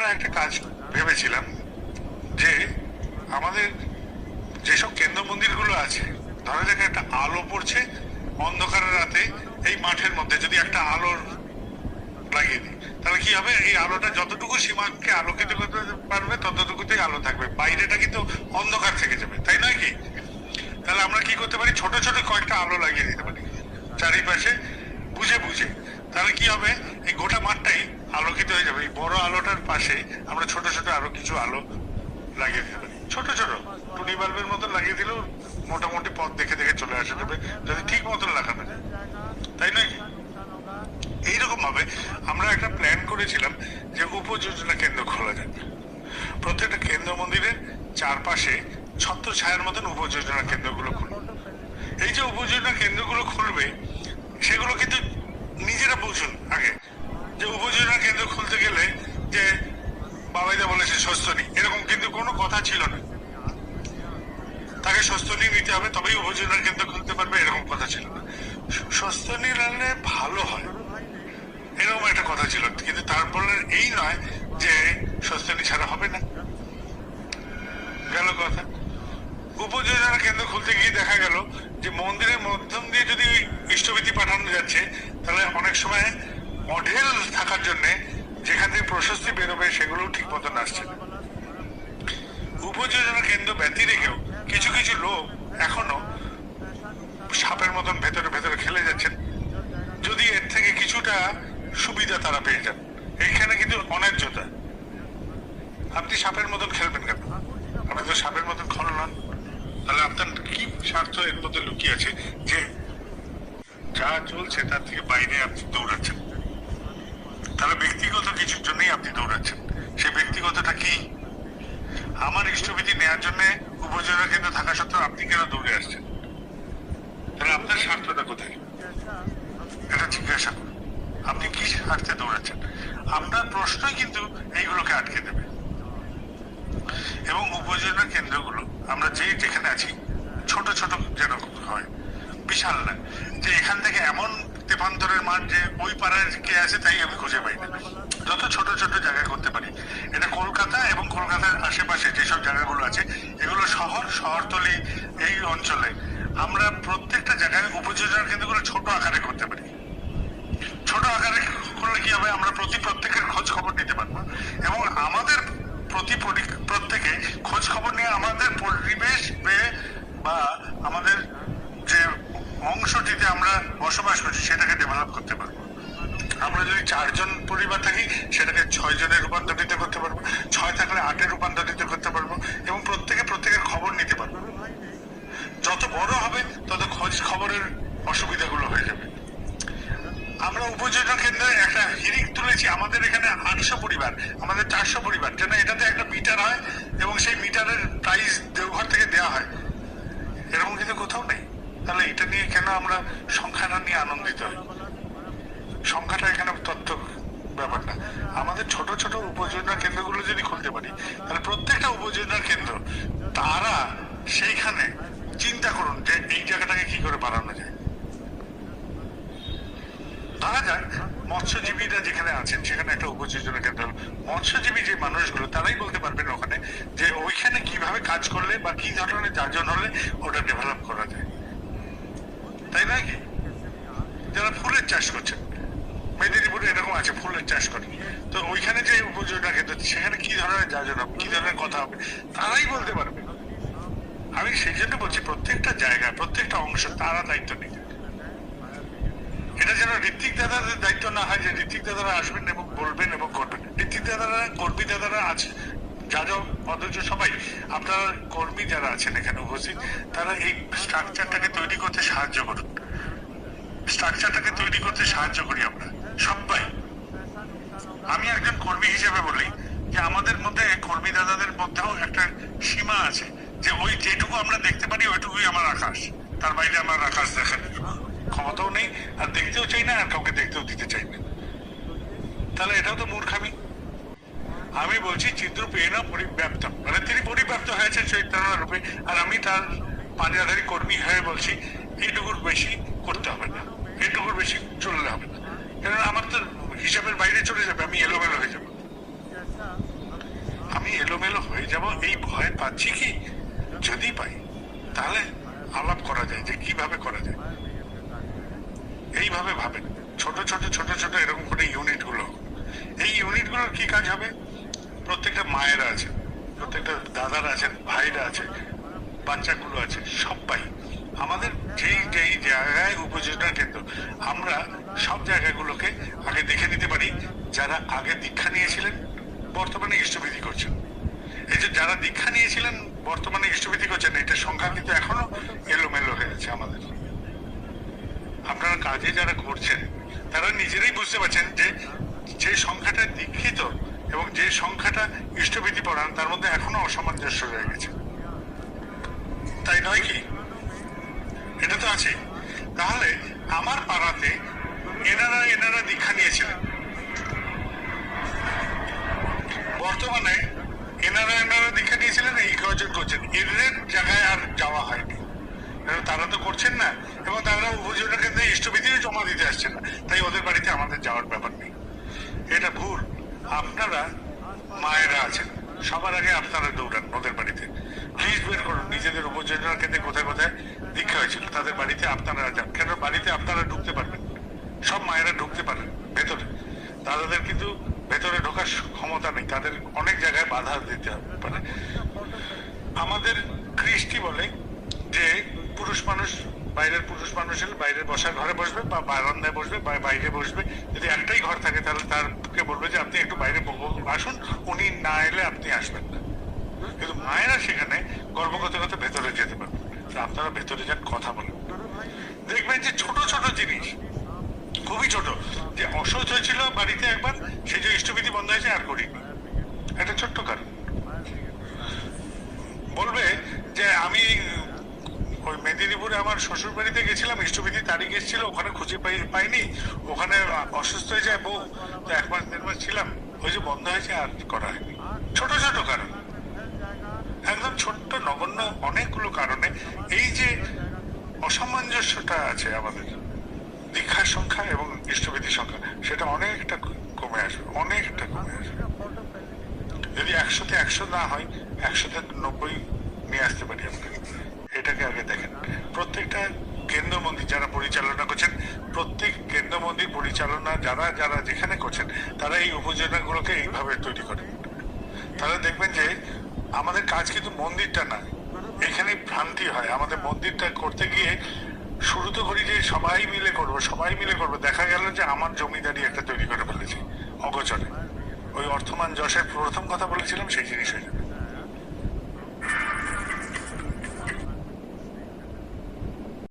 আমরা একটা কাজ ভেবেছিলাম যে আমাদের যেসব কেন্দ্র মন্দিরগুলো আছে, ধরা যাক একটা আলো পড়ছে অন্ধকারের রাতে, এই মাঠের মধ্যে যদি একটা আলো লাগিয়ে দিই, তাহলে কি হবে? এই আলোটা যতটুকু সীমাকে আলোকিত করতে পারবে ততটুকুতেই আলো থাকবে, বাইরেটা কিন্তু অন্ধকার থেকে যাবে, তাই নয় কি? তাহলে আমরা কি করতে পারি, ছোট ছোট কয়েকটা আলো লাগিয়ে দিতে পারি চারিপাশে বুঝে বুঝে। তাহলে কি হবে, এই গোটা মাঠটাই আলোকিত হয়ে যাবে। এই বড় আলোটার পাশে আমরা ছোট ছোট আরো কিছু আলো লাগিয়ে দিতে পারি, ছোট ছোট টুনি বাল্বের মতন লাগিয়ে দিলেও মোটামুটি পথ দেখে দেখে চলে আসা যাবে, যদি ঠিক মতন লাগানো যায়, তাই নয় কি? এইরকম ভাবে আমরা একটা প্ল্যান করেছিলাম যে উপযোজনা কেন্দ্র খোলা যাবে। প্রত্যেকটা কেন্দ্র মন্দিরের চারপাশে ছত্র ছায়ার মতন উপযোজনা কেন্দ্রগুলো খুলবে। এই যে উপযোজনা কেন্দ্রগুলো খুলবে, সেগুলো কিন্তু নিজেরা বুঝুন আগে, যে উপযোজনা কেন্দ্র খুলতে গেলে যে বাবাইদা বলেছে স্বস্তি, এরকম কিন্তু কোনো কথা ছিল না। তাকে স্বস্তি নিতে হবে তবেই উপযোজনা কেন্দ্র খুলতে পারবে, এরকম কথা ছিল না। স্বস্তি নিলে ভালো হয়, এরকম একটা কথা ছিল। কিন্তু তারপরে এই নয় যে স্বস্তি ছাড়া হবে না, গেল কথা। উপযোজনা কেন্দ্র খুলতে গিয়ে দেখা গেল যে মন্দিরের মাধ্যম দিয়ে যদি ইষ্টবিধি পাঠানো যাচ্ছে, তাহলে অনেক সময় মডেল থাকার জন্য যেখান থেকে প্রশস্তি বেরোবে সেগুলো ঠিক মতন আসছে না। উপযোজনা কেন্দ্র ব্যতি রেখেও কিছু কিছু লোক এখনো সাপের মতন ভেতরে ভেতরে খেলে যাচ্ছেন, যদি এর থেকে কিছুটা সুবিধা তারা পেয়ে যান। এখানে কিন্তু অন্যায্যতা। আপনি সাপের মতন খেলবেন কেন? আপনি তো সাপের মতন খল নন, তাহলে আপনার কি স্বার্থ এর মধ্যে লুকিয়ে আছে যে যা চলছে তার থেকে বাইরে আপনি দৌড়াচ্ছেন? তাহলে ব্যক্তিগত কিছুর জন্যই আপনি দৌড়াচ্ছেন। সেই ব্যক্তিগতটা কি? আমার ইষ্টবিধি নেওয়ার জন্য উপযোজনা কেন্দ্র থাকা সত্ত্বেও আপনি কেন দৌড়ে আসছেন? তাহলে আপনার স্বার্থটা কোথায়? এটা জিজ্ঞাসা করুন, আপনি কি স্বার্থে দৌড়াচ্ছেন? আপনার প্রশ্নই কিন্তু এইগুলোকে আটকে দেবে। এবং উপযোজনা কেন্দ্রগুলো আমরা যেখানে আছি ছোট ছোট যেন হয়, বিশাল না যে এখান থেকে এমন তেপান্তরের মাঠ যে ওই পাড়ায় কে আছে তাই আমি খুঁজে পাই না। যত ছোট ছোট জায়গায় করতে পারি। এটা কলকাতা এবং কলকাতার আশেপাশে যেসব জায়গাগুলো আছে, এগুলো শহরতলি এই অঞ্চলে আমরা প্রত্যেকটা জায়গায় উপযোজনা কেন্দ্রগুলো ছোট আকারে করতে পারি। ছোট আকারে করলে কি হবে, আমরা প্রত্যেকের খোঁজ খবর নিতে পারবো এবং আমাদের প্রত্যেকে খোঁজ খবর নিয়ে আমাদের পরিবেশ বা আমাদের যে অংশটিতে আমরা বসবাস করছি সেটাকে ডেভেলপ করতে পারবো। আমরা যদি 4 জন পরিবার থাকি সেটাকে 6 জনে রূপান্তরিত করতে পারবো, 6 থাকলে 8-এ রূপান্তরিত করতে পারবো এবং প্রত্যেকের খবর নিতে পারবো। যত বড় হবে তত খোঁজ খবরের অসুবিধাগুলো হয়ে যাবে। আমরা উপযোজনা কেন্দ্রে একটা হিরিক তুলেছি, আমাদের এখানে 800 পরিবার, আমাদের 400 পরিবার, যেন এটাতে একটা মিটার হয় এবং সেই মিটারের প্রাইস দেওঘর থেকে দেওয়া হয়, এরকম কিন্তু কোথাও নেই। তাহলে এটা নিয়ে কেন আমরা সংখ্যাটা নিয়ে আনন্দিত হই? সংখ্যাটা এখানে তথ্য ব্যাপার না। আমাদের ছোট ছোট উপযোজনা কেন্দ্রগুলো যদি খুলতে পারি, তাহলে প্রত্যেকটা উপযোজনা কেন্দ্র তারা সেইখানে চিন্তা করুন যে এই জায়গাটাকে কি করে বাড়ানো যায়। ধরা যাক মৎস্যজীবীরা যেখানে আছেন সেখানে একটা উপযোজনা কেন্দ্র, মৎস্যজীবী যে মানুষগুলো তারাই বলতে পারবেন ওখানে যে ওইখানে কিভাবে কাজ করলে বা কি ধরনের যাজন হলে ওটা ডেভেলপ করা যায়, তাই নয় কি? যারা ফুলের চাষ করছেন, মেদিনীপুরে এরকম আছে ফুলের চাষ করে, তো ওইখানে যে উপযোজনা কেন্দ্র সেখানে কি ধরনের যাজন হবে, কি ধরনের কথা হবে, তারাই বলতে পারবে। আমি সেই জন্য বলছি প্রত্যেকটা জায়গায় প্রত্যেকটা অংশ তারা দায়িত্ব নিতে। এটা যেন ঋত্বিক দাদাদের দায়িত্ব না হয় যে ঋত্বিক দাদারা আসবেন এবং বলবেন এবং করবেন। ঋত্বিক দাদারা, কর্মী দাদারা আছে যারা অথচ সবাই আপনার কর্মী যারা আছেন এখানে উপস্থিত, তারা এই স্ট্রাকচারটাকে তৈরি করতে সাহায্য করুন। স্ট্রাকচারটাকে তৈরি করতে সাহায্য করি আমরা সবাই। আমি একজন কর্মী হিসেবে বলি যে আমাদের মধ্যে কর্মী দাদাদের মধ্যেও একটা সীমা আছে, যে ওই যেটুকু আমরা দেখতে পারি ওইটুকুই আমার আকাশ, তার বাইরে আমার আকাশ দেখার ক্ষমতাও নেই, আর দেখতেও চাই না, আর কাউকে দেখতেও দিতে চাই না। তাহলে এটাও তো মূর্খামি। আমি বলছি চিদ্রূপেণ পরিব্যাপ্তম, মানে তিনি পরিব্যাপ্ত হয়েছে চৈতন্য রূপে, আর আমি তার পাঞ্জাধারী কর্মী হয়ে বলছি এইটুকুর বেশি করতে হবে না, এইটুকুর বেশি চললে হবে না, কেননা আমার তো হিসাবের বাইরে চলে যাবে, আমি এলোমেলো হয়ে যাবো। আমি এলোমেলো হয়ে যাব এই ভয় পাচ্ছি কি? যদি পাই তাহলে আলাপ করা যায় যে কিভাবে করা যায়। এইভাবে ভাবেন, ছোট ছোট ছোট ছোট এরকম করে ইউনিট গুলো, এই ইউনিট গুলোর কি কাজ হবে? প্রত্যেকটা মায়েরা আছে, প্রত্যেকটা দাদারা আছেন, ভাইরা আছে, বাচ্চাগুলো আছে, সবাই আমাদের যেই যেই জায়গায় উপযোজনা কেন্দ্র, আমরা সব জায়গাগুলোকে আগে দেখে নিতে পারি। যারা আগে দীক্ষা নিয়েছিলেন বর্তমানে ইষ্টবিধি করছেন, এই যে যারা দীক্ষা নিয়েছিলেন বর্তমানে ইষ্টবিধি করছেন, এটার সংখ্যা কিন্তু এখনো এলোমেলো হয়ে আছে আমাদের। আপনারা কাজে যারা করছেন তারা নিজেরাই বুঝতে পারছেন যে যে সংখ্যাটা দীক্ষিত এবং যে সংখ্যাটা ইষ্টবিধি পড়ান তার মধ্যে এখনো অসামঞ্জস্য রয়ে গেছে, তাই নয় কি? এটা তো আছে। তাহলে আমার পাড়াতে এনারা দীক্ষা নিয়েছিলেন, বর্তমানে এনারা দীক্ষা নিয়েছিলেন, এই কজন করছেন, এদের জায়গায় আর যাওয়া হয়নি, তারা তো করছেন না এবং তারা উপজনের ক্ষেত্রে ইষ্টবিধিও জমা দিতে আসছেন না, তাই ওদের বাড়িতে আমাদের যাওয়ার ব্যাপার নেই। এটা ভুল। আপনারা মায়েরা আছেন, সবার আগে আপনারা দৌড়ান ওদের বাড়িতে, লিস্ট বের করুন নিজেদের উপজনের ক্ষেত্রে কোথায় কোথায় দীক্ষা হয়েছিল, তাদের বাড়িতে আপনারা যান। কেন বাড়িতে আপনারা ঢুকতে পারবেন, সব মায়েরা ঢুকতে পারেন ভেতরে, দাদাদের কিন্তু ভেতরে ঢোকার ক্ষমতা নেই, তাদের অনেক জায়গায় বাধা দিতে পারে। আমাদের কৃষ্টি বলে যে পুরুষ মানুষ, বাইরের পুরুষ মানুষ হলে বাইরের বসার ঘরে বসবে বা বারান্দায় বসবে বা বাইরে বসবে। যদি একটাই ঘর থাকে তাহলে তারকে বলবে যে আপনি একটু বাইরে আসুন, উনি না এলে আপনি আসবেন না। কিন্তু মায়েরা সেখানে গর্ব করতে করতে ভেতরে যেতে পারবেন। আপনারা ভেতরে যান, কথা বলেন, দেখবেন যে ছোট ছোট জিনিস, খুবই ছোট, যে অসহ্য হয়েছিল বাড়িতে একবার, সেই যে ইষ্টবিধি বন্ধ হয়েছে আর করিনি, একটা ছোট্ট কারণ। বলবে যে আমি ওই মেদিনীপুরে আমার শ্বশুর বাড়িতে গেছিলাম, ইষ্টবিধি তারিখ এসেছিল, ওখানে খুঁজে পাইনি, ওখানে অসুস্থ হয়ে যায় বউ, তো 1 মাস 1.5 মাস ছিলাম, ওই যে বন্ধ হয়েছে আর করা হয়নি। ছোট ছোট কারণ, একদম ছোট্ট নগণ্য অনেকগুলো কারণে এই যে অসামঞ্জস্যটা আছে আমাদের দীক্ষার সংখ্যা এবং ইষ্টবিধির সংখ্যা, সেটা অনেকটা কমে আসবে, অনেকটা কমে আসবে। যদি 100-তে 100 না হয়, 100-তে 90 নিয়ে আসতে পারি আমরা। এটাকে আগে দেখেন। প্রত্যেকটা কেন্দ্র মন্দির যারা পরিচালনা করছেন, প্রত্যেক কেন্দ্র মন্দির পরিচালনা যারা যারা যেখানে করছেন, তারা এই উপযোজনাগুলোকে এইভাবে তৈরি করেন। তাহলে দেখবেন যে আমাদের কাজ কিন্তু মন্দিরটা না, এখানে ভ্রান্তি হয়। আমাদের মন্দিরটা করতে গিয়ে শুরু তো করি যে সবাই মিলে করবো, দেখা গেল যে আমার জমিদারি একটা তৈরি করে ফেলেছি অগোচরে। ওই অর্থমান যশের প্রথম কথা বলেছিলাম, সেই জিনিস হয়ে যাবে।